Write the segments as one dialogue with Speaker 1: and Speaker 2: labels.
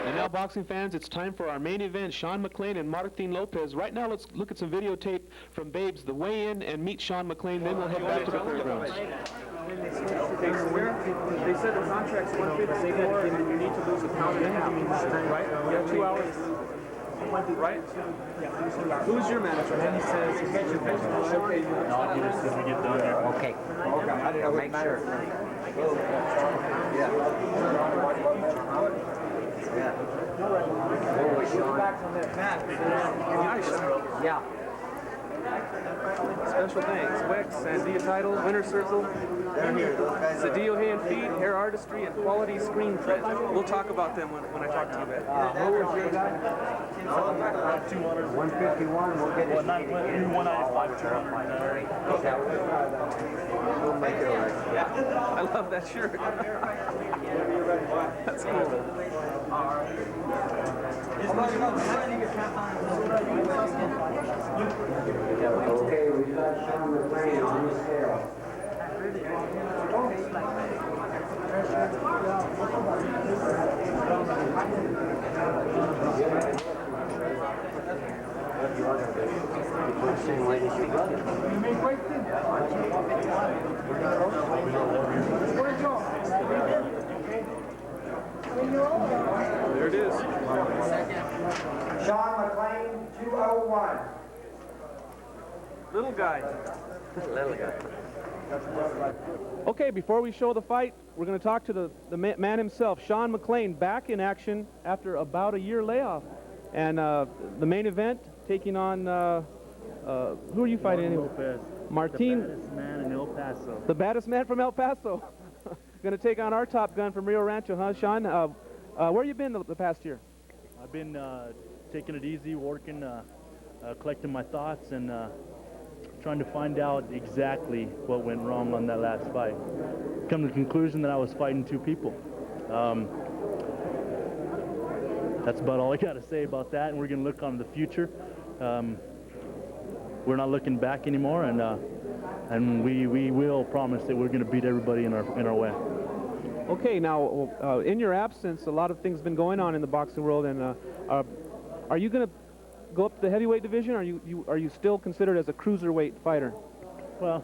Speaker 1: And now, boxing fans, it's time for our main event, Sean McClain and Martin Lopez. Right now, let's look at some videotape from Babes, the weigh-in, and meet Sean McClain. Then we'll head back to the fairgrounds.
Speaker 2: They said the contract's 154, and you need to lose a pound and a half. Right? You have 2 hours. Right? Who's your manager? And he says, okay.
Speaker 3: No, I'll get it as soon as we get done here. Okay. Make sure. Yeah. Yeah.
Speaker 2: Special thanks. Wex, Sandia Title, Winner Circle, Cedillo Hand Feed, Hair Artistry, and Quality Screen Print. We'll talk about them when I talk to you, man.
Speaker 3: What was your guy? 151, we'll get it.
Speaker 2: 195.
Speaker 3: We'll make it all right.
Speaker 2: Yeah, I love that shirt. That's cool.
Speaker 3: Okay, we've got Sean McClain on the scale. Same weight as your brother.
Speaker 2: There it is.
Speaker 3: Sean McClain, 201.
Speaker 2: Little guy.
Speaker 3: Little guy.
Speaker 1: Okay, before we show the fight, we're going to talk to the man himself, Sean McClain, back in action after about a year layoff. And the main event, taking on, who are you fighting anyway?
Speaker 4: Lopez.
Speaker 1: Martin.
Speaker 4: The baddest man in El Paso.
Speaker 1: The baddest man from El Paso. Going to take on our top gun from Rio Rancho, huh, Sean? Where you been the past year?
Speaker 4: I've been taking it easy, working, collecting my thoughts, and trying to find out exactly what went wrong on that last fight. Come to the conclusion that I was fighting 2 people. That's about all I got to say about that, and we're going to look on the future. We're not looking back anymore, and we will promise that we're going to beat everybody in our way.
Speaker 1: Okay, now, in your absence, a lot of things have been going on in the boxing world, and are you going to go up to the heavyweight division, or are you still considered as a cruiserweight fighter?
Speaker 4: Well,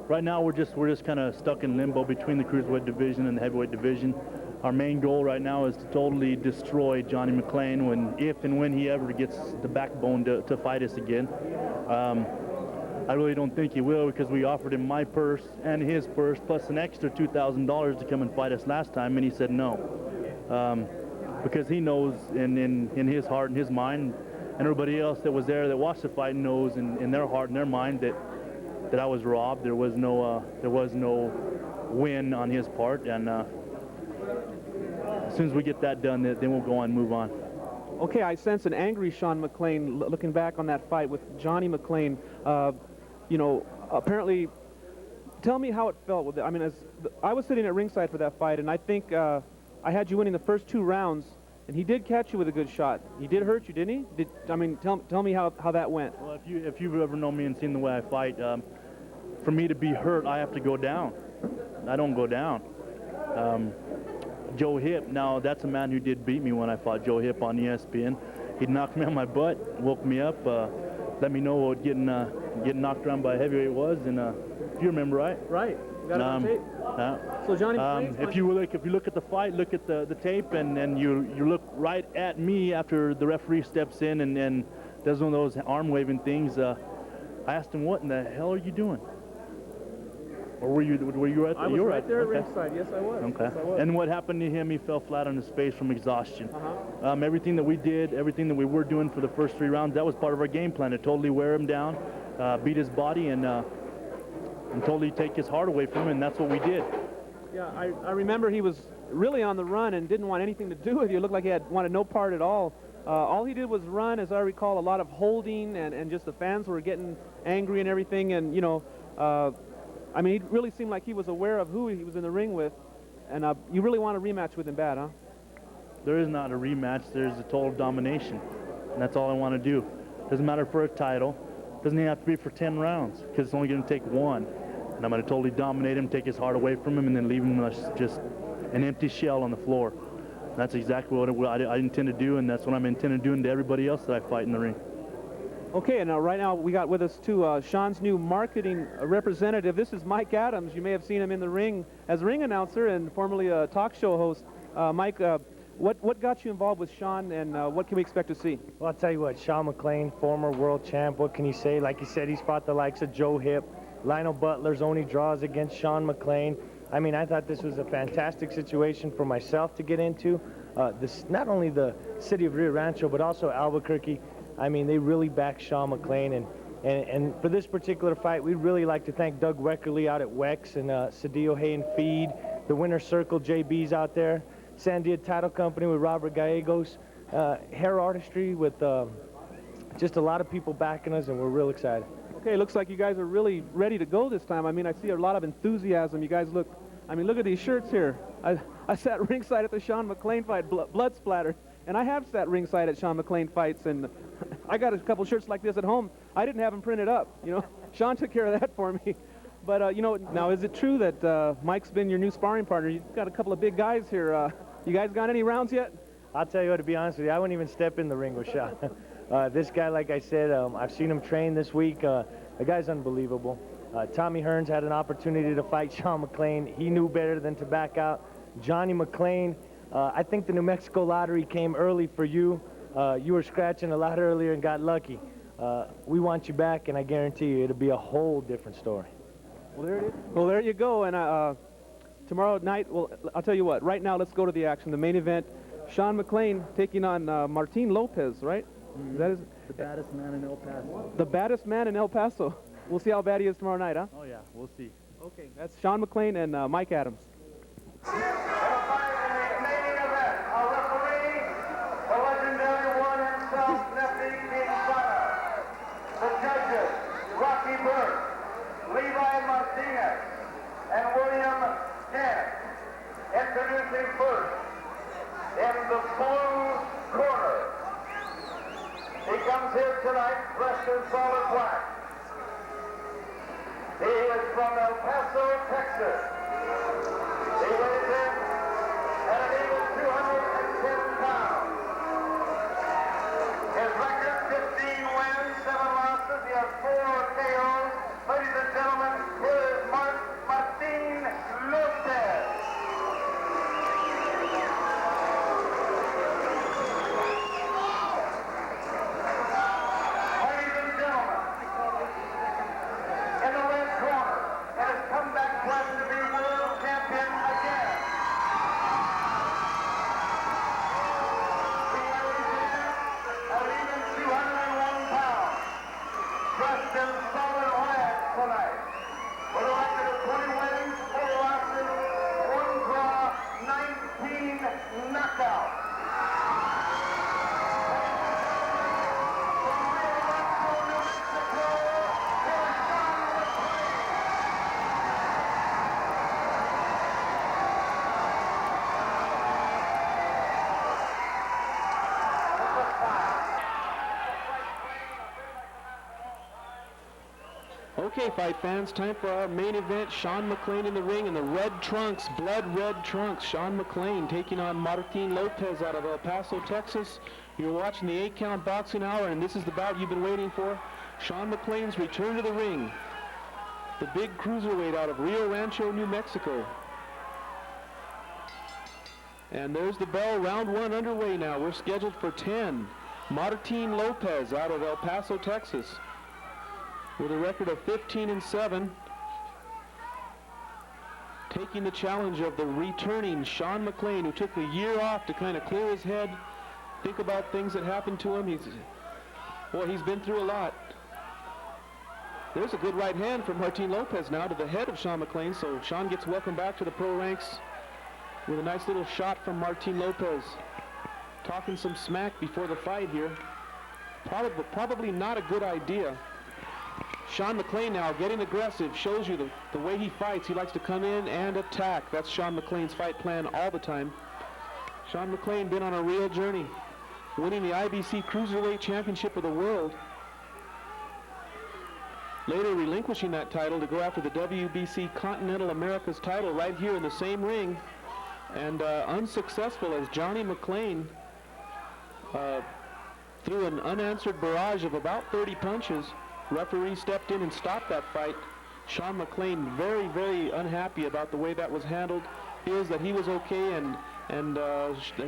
Speaker 4: right now we're just kind of stuck in limbo between the cruiserweight division and the heavyweight division. Our main goal right now is to totally destroy Johnny McClain if and when he ever gets the backbone to fight us again. I really don't think he will, because we offered him my purse and his purse plus an extra $2,000 to come and fight us last time, and he said no. Because he knows in his heart and his mind, and everybody else that was there that watched the fight knows in their heart and their mind that I was robbed. There was no win on his part, and as soon as we get that done, then we'll go on and move on.
Speaker 1: Okay, I sense an angry Sean McClain looking back on that fight with Johnny McClain. You know, apparently, tell me how it felt with it. I mean, I was sitting at ringside for that fight, and I think I had you winning the first 2 rounds, and he did catch you with a good shot. He did hurt you, didn't he? Tell me how that went.
Speaker 4: Well, if you've ever known me and seen the way I fight, for me to be hurt, I have to go down. I don't go down. Joe Hip, now that's a man who did beat me when I fought Joe Hip on ESPN. He knocked me on my butt, woke me up, let me know what getting knocked around by a heavyweight was, and if you remember right.
Speaker 1: Right. You got it on tape. So Johnny
Speaker 4: if you look at the fight, look at the tape, and you look right at me after the referee steps in and does one of those arm waving things. I asked him, "What in the hell are you doing?" Or were you at?
Speaker 1: I was right there at ringside. Yes, I was.
Speaker 4: Okay.
Speaker 1: Yes, I was.
Speaker 4: And what happened to him? He fell flat on his face from exhaustion. Everything that we did, everything that we were doing for the first 3 rounds, that was part of our game plan to totally wear him down, beat his body, and totally take his heart away from him. And that's what we did.
Speaker 1: Yeah, I remember he was really on the run and didn't want anything to do with you. It looked like he wanted no part at all. All he did was run, as I recall, a lot of holding, and just the fans were getting angry and everything. And, you know, I mean, he really seemed like he was aware of who he was in the ring with. And you really want a rematch with him bad, huh?
Speaker 4: There is not a rematch. There's a total domination. And that's all I want to do. Doesn't matter for a title. Doesn't even have to be for 10 rounds, because it's only going to take 1. And I'm going to totally dominate him, take his heart away from him, and then leave him just an empty shell on the floor. That's exactly what I intend to do, and that's what I'm intending doing to everybody else that I fight in the ring.
Speaker 1: Okay, and right now we got with us too Sean's new marketing representative. This is Mike Adams. You may have seen him in the ring as ring announcer and formerly a talk show host. Mike, what got you involved with Sean, and what can we expect to see?
Speaker 5: Well, I'll tell you what, Sean McClain, former world champ, what can you say? Like you said, he's fought the likes of Joe Hip. Lionel Butler's only draws against Sean McClain. I mean, I thought this was a fantastic situation for myself to get into. Not only the city of Rancho, but also Albuquerque. I mean, they really back Sean McClain, and for this particular fight, we'd really like to thank Doug Weckerly out at Wex and Cedillo Hay and Feed, the Winner's Circle JB's out there, Sandia Title Company with Robert Gallegos, Hair Artistry with just a lot of people backing us, and we're real excited.
Speaker 1: Okay, looks like you guys are really ready to go this time. I mean, I see a lot of enthusiasm. You guys look, I mean, look at these shirts here. I sat ringside at the Sean McClain fight, blood splattered. And I have sat ringside at Sean McClain fights, and I got a couple shirts like this at home. I didn't have them printed up, you know. Sean took care of that for me. But, you know, now is it true that Mike's been your new sparring partner? You've got a couple of big guys here. You guys got any rounds yet?
Speaker 5: I'll tell you what, to be honest with you, I wouldn't even step in the ring with Sean. This guy, like I said, I've seen him train this week. The guy's unbelievable. Tommy Hearns had an opportunity to fight Sean McClain. He knew better than to back out. Johnny McClain, I think the New Mexico lottery came early for you. You were scratching a lot earlier and got lucky. We want you back, and I guarantee you it'll be a whole different story.
Speaker 1: Well, there it is. Well, there you go. And tomorrow night, well, I'll tell you what. Right now, let's go to the action. The main event, Sean McClain taking on Martin Lopez, right?
Speaker 4: Mm-hmm.
Speaker 1: That is
Speaker 4: the baddest man in El Paso.
Speaker 1: The baddest man in El Paso. We'll see how bad he is tomorrow night, huh?
Speaker 4: Oh, yeah, we'll see.
Speaker 1: Okay, that's Sean McClain and Mike Adams.
Speaker 6: And William Kent. Introducing first in the blue corner. He comes here tonight dressed in solid black. He is from El Paso, Texas. He weighs in at an even 210 pounds. His record, 15 wins, 7 losses. He has 4 KOs. Ladies and gentlemen, here is Martin Lopez. Ladies and gentlemen, in the red corner, it has come back quest to be world champion again. He weighs in at even 201 pounds. Dressed in solid white tonight. With a record of 20 wins, 4 losses, 1 draw, 19 knockouts. From Rio Rancho, New Mexico, here's Sean McClain.
Speaker 2: Okay, fight fans, time for our main event. Sean McClain in the ring in the red trunks, blood red trunks. Sean McClain taking on Martin Lopez out of El Paso, Texas. You're watching the 8-Count Boxing Hour, and this is the bout you've been waiting for. Sean McClain's return to the ring. The big cruiserweight out of Rio Rancho, New Mexico. And there's the bell, round 1 underway now. We're scheduled for 10. Martin Lopez out of El Paso, Texas, with a record of 15-7, taking the challenge of the returning Sean McClain, who took a year off to kind of clear his head, think about things that happened to him. He's been through a lot. There's a good right hand from Martin Lopez now to the head of Sean McClain, so Sean gets welcomed back to the pro ranks with a nice little shot from Martin Lopez. Talking some smack before the fight here. Probably not a good idea. Sean McClain now getting aggressive, shows you the way he fights. He likes to come in and attack. That's Sean McClain's fight plan all the time. Sean McClain been on a real journey, winning the IBC Cruiserweight Championship of the World. Later relinquishing that title to go after the WBC Continental Americas title right here in the same ring and unsuccessful as Johnny McClain threw an unanswered barrage of about 30 punches. Referee stepped in and stopped that fight. Sean McClain very, very unhappy about the way that was handled. Feels that he was okay, and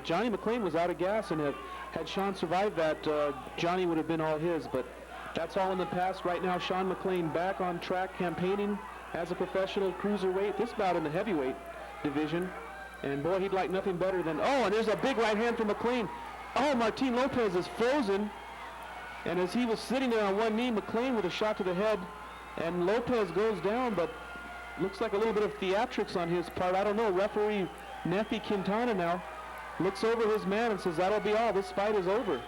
Speaker 2: Johnny McClain was out of gas, and had Sean survived that, Johnny would have been all his. But that's all in the past. Right now, Sean McClain back on track campaigning as a professional cruiserweight. This bout in the heavyweight division. And boy, he'd like nothing better than, oh, and there's a big right hand from McClain. Oh, Martin Lopez is frozen. And as he was sitting there on one knee, McClain with a shot to the head. And Lopez goes down, but looks like a little bit of theatrics on his part. I don't know. Referee Nefi Quintana now looks over his man and says, that'll be all. This fight is over.